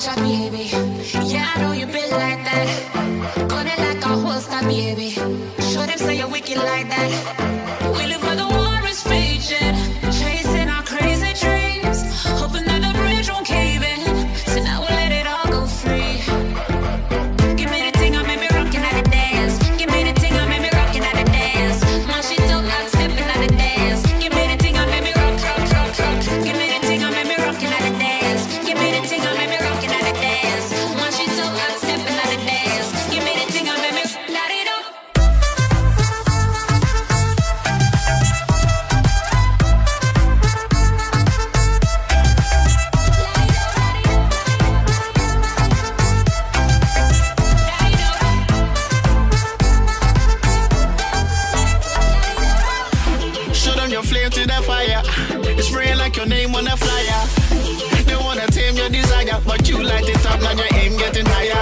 soldier, baby. Yeah, I know you been like that. Gun it like a holster, baby. Show them say you're wicked like that. We live where the war is raging, chasing our crazy dreams, hoping that the bridge won't cave in. So now we'll let it all go free. Give me the thing, I made me rockin' at the dance. Give me the thing, I made me rockin' at the dance. My shit don't like stepping at the dance. Give me the thing, I made me rock, rock, rock, rock. Give me the thing, I made me rockin' at the dance. Give me the thing, I made me rockin' at the dance. My shit don't like stepping at the dance. Give me the thing, I made me light it up. Show them your flame to the fire. It's spraying like your name on a flyer. They wanna tame your desire, but you light it up, now your aim getting higher.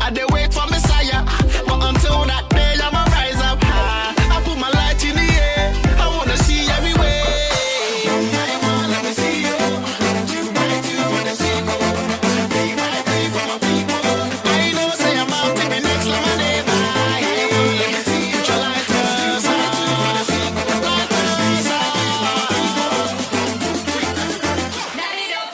I dey wait for Messiah, but until that day I'ma rise up high. I put my light in the air, I wanna see everywhere. Let me see you. You bright, you wanna see go. Be my way for my people. I know say I'm out to be next lemonade. Let me see you. Put your lighters on. Lighters on. Light it up.